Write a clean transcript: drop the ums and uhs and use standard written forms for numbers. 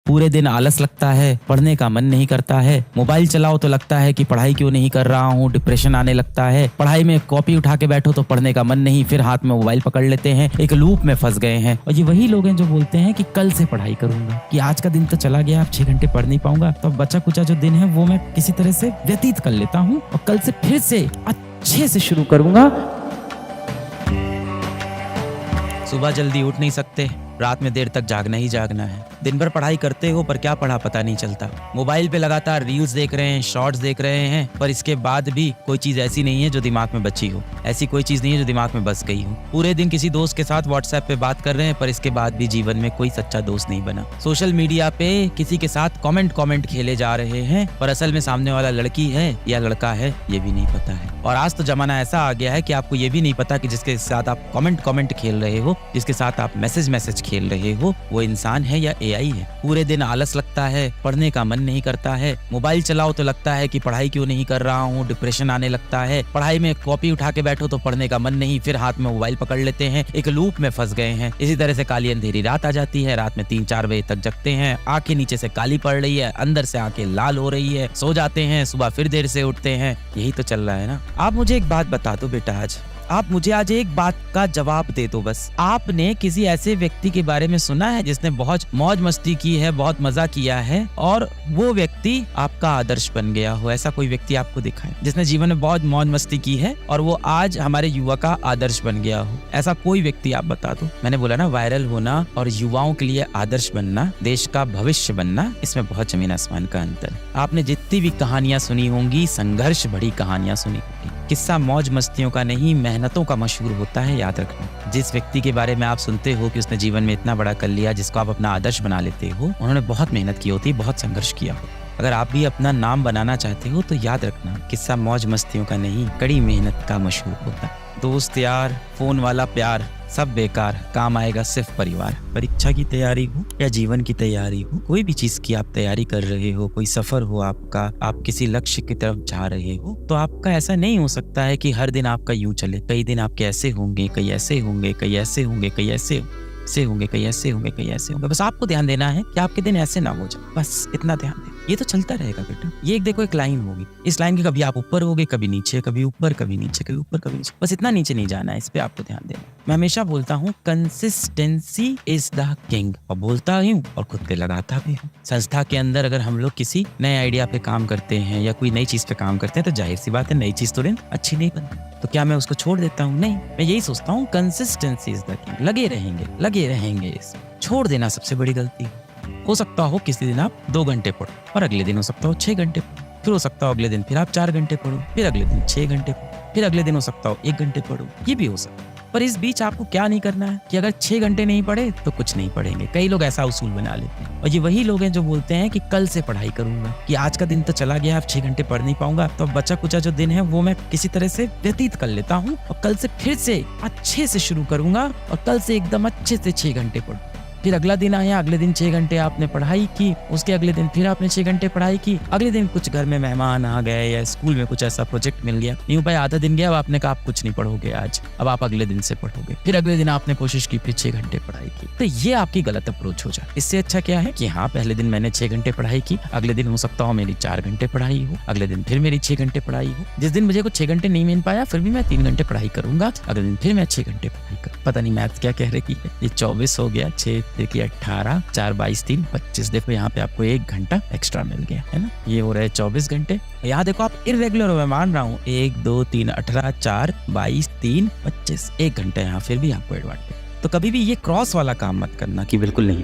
पूरे दिन आलस लगता है, पढ़ने का मन नहीं करता है, मोबाइल चलाओ तो लगता है कि पढ़ाई क्यों नहीं कर रहा हूँ, डिप्रेशन आने लगता है, पढ़ाई में कॉपी उठा के बैठो तो पढ़ने का मन नहीं, फिर हाथ में मोबाइल पकड़ लेते हैं, एक लूप में फंस गए हैं। और ये वही लोग हैं जो बोलते हैं कि कल से पढ़ाई करूंगा, कि आज का दिन तो चला गया, अब 6 घंटे पढ़ नहीं पाऊंगा, तो बचा कुचा जो दिन है वो मैं किसी तरह से व्यतीत कर लेता हूँ और कल से फिर से अच्छे से शुरू करूंगा। सुबह जल्दी उठ नहीं सकते, रात में देर तक जागना ही जागना है। दिन भर पढ़ाई करते हो पर क्या पढ़ा पता नहीं चलता। मोबाइल पे लगातार रील्स देख रहे हैं, शॉर्ट्स देख रहे हैं, पर इसके बाद भी कोई चीज ऐसी नहीं है जो दिमाग में बची हो, ऐसी कोई चीज नहीं है जो दिमाग में बस गई हो। पूरे दिन किसी दोस्त के साथ व्हाट्सएप पे बात कर रहे हैं, पर इसके बाद भी जीवन में कोई सच्चा दोस्त नहीं बना। सोशल मीडिया पे किसी के साथ कॉमेंट खेले जा रहे हैं, पर असल में सामने वाला लड़की है या लड़का है ये भी नहीं पता है। और आज तो जमाना ऐसा आ गया है कि आपको ये भी नहीं पता कि जिसके साथ आप कॉमेंट खेल रहे हो, जिसके साथ आप मैसेज खेल रहे हो, वो इंसान है या एआई है। पूरे दिन आलस लगता है, पढ़ने का मन नहीं करता है, मोबाइल चलाओ तो लगता है कि पढ़ाई क्यों नहीं कर रहा हूँ, डिप्रेशन आने लगता है, पढ़ाई में कॉपी उठा के बैठो तो पढ़ने का मन नहीं, फिर हाथ में मोबाइल पकड़ लेते हैं, एक लूप में फंस गए हैं। इसी तरह से काली अंधेरी रात आ जाती है, रात में 3-4 बजे तक जगते हैं, आंखें नीचे से काली पड़ रही है, अंदर से आंखें लाल हो रही है, सो जाते हैं, सुबह फिर देर से उठते हैं। यही तो चल रहा है ना। आप मुझे एक बात बता दो बेटा, आप मुझे आज एक बात का जवाब दे दो बस। आपने किसी ऐसे व्यक्ति के बारे में सुना है जिसने बहुत मौज मस्ती की है, बहुत मजा किया है और वो व्यक्ति आपका आदर्श बन गया हो? ऐसा कोई व्यक्ति आपको दिखा है जिसने जीवन में बहुत मौज मस्ती की है और वो आज हमारे युवा का आदर्श बन गया हो? ऐसा कोई व्यक्ति आप बता दो। मैंने बोला ना, वायरल होना और युवाओं के लिए आदर्श बनना, देश का भविष्य बनना, इसमें बहुत जमीन आसमान का अंतर है। आपने जितनी भी कहानियां सुनी होंगी, संघर्ष भरी कहानियां सुनी होंगी। किस्सा मौज मस्तियों का नहीं, मेहनतों का मशहूर होता है, याद रखना। जिस व्यक्ति के बारे में आप सुनते हो कि उसने जीवन में इतना बड़ा कर लिया, जिसको आप अपना आदर्श बना लेते हो, उन्होंने बहुत मेहनत की होती, बहुत संघर्ष किया हो। अगर आप भी अपना नाम बनाना चाहते हो तो याद रखना, किस्सा मौज मस्तियों का नहीं, कड़ी मेहनत का मशहूर होता है। दोस्त यार, फोन वाला प्यार सब बेकार, काम आएगा सिर्फ परिवार। परीक्षा की तैयारी हो या जीवन की तैयारी हो, कोई भी चीज की आप तैयारी कर रहे हो, कोई सफर हो आपका, आप किसी लक्ष्य की तरफ जा रहे हो, तो आपका ऐसा नहीं हो सकता है कि हर दिन आपका यूं चले। कई दिन आपके ऐसे होंगे, कई ऐसे होंगे, कई ऐसे होंगे, कई ऐसे होंगे, कई ऐसे होंगे, कई ऐसे होंगे। बस आपको ध्यान देना है कि आपके दिन ऐसे ना हो जाए, बस इतना ध्यान दें। ये तो चलता रहेगा बेटा। ये एक देखो, एक लाइन होगी, इस लाइन के कभी आप ऊपर होगे, कभी नीचे, कभी ऊपर, कभी नीचे, कभी ऊपर, कभी नीचे। बस इतना नीचे नहीं जाना है, इस पे आपको ध्यान देना। मैं हमेशा बोलता हूँ, कंसिस्टेंसी इज द किंग, और बोलता हूँ और खुद पे लगाता भी हूँ। संस्था के अंदर अगर हम लोग किसी नए आइडिया पे काम करते हैं या कोई नई चीज पे काम करते हैं, तो जाहिर सी बात है नई चीज तुरंत अच्छी नहीं बनती। तो क्या मैं उसको छोड़ देता हूँ? नहीं, मैं यही सोचता हूँ, कंसिस्टेंसी इज द किंग। लगे रहेंगे। छोड़ देना सबसे बड़ी गलती। हो सकता हो किसी दिन आप 2 घंटे पढ़ो और अगले दिन हो सकता हो 6 घंटे पढ़ो, फिर हो सकता हो अगले दिन फिर आप 4 घंटे पढ़ो, फिर अगले दिन 6 घंटे पढ़ो, फिर अगले दिन हो सकता हो 1 घंटे पढ़ो। ये भी हो सकता है। पर इस बीच आपको क्या नहीं करना है कि अगर 6 घंटे नहीं पढ़े तो कुछ नहीं पढ़ेंगे। कई लोग ऐसा उसूल बना लेते हैं, और ये वही लोग हैं जो बोलते हैं कि कल से पढ़ाई करूंगा, कि आज का दिन तो चला गया, अब 6 घंटे पढ़ नहीं पाऊंगा, तो बचा कुचा जो दिन है वो मैं किसी तरह से व्यतीत कर लेता हूँ और कल से फिर से अच्छे से शुरू करूंगा और कल से एकदम अच्छे से 6 घंटे पढ़ूं। फिर अगला दिन आया, अगले दिन 6 घंटे आपने पढ़ाई की, उसके अगले दिन फिर आपने 6 घंटे पढ़ाई की, अगले दिन कुछ घर में मेहमान आ गए या स्कूल में कुछ ऐसा प्रोजेक्ट मिल गया, यूं भाई आधा दिन गया, अब आपने कहा आप कुछ नहीं पढ़ोगे आज, अब आप अगले दिन से पढ़ोगे। फिर अगले दिन आपने कोशिश की, फिर 6 घंटे पढ़ाई की। तो ये आपकी गलत अप्रोच हो जाए। इससे अच्छा क्या है कि हाँ, पहले दिन मैंने 6 घंटे पढ़ाई की, अगले दिन हो सकता हो मेरी 4 घंटे पढ़ाई हो, अगले दिन फिर मेरी 6 घंटे पढ़ाई हो। जिस दिन मुझे कुछ 6 घंटे नहीं मिल पाया, फिर भी मैं 3 घंटे पढ़ाई करूंगा, अगले दिन फिर मैं 6 घंटे पढ़ाई करूँ। पता नहीं मैथ क्या कह रही है। ये 24 हो गया, 6 की 18, 4 22 3 25। देखो यहाँ पे आपको 1 घंटा एक्स्ट्रा मिल गया है ना। ये हो रहे 24 घंटे। यहाँ देखो आप इर्रेगुलर हो, मैं मान रहा हूँ, 1 2 3 18 4 22 3 25, 1 घंटा यहाँ फिर भी आपको एडवांटेज। तो कभी भी ये क्रॉस वाला काम मत करना कि बिल्कुल नहीं।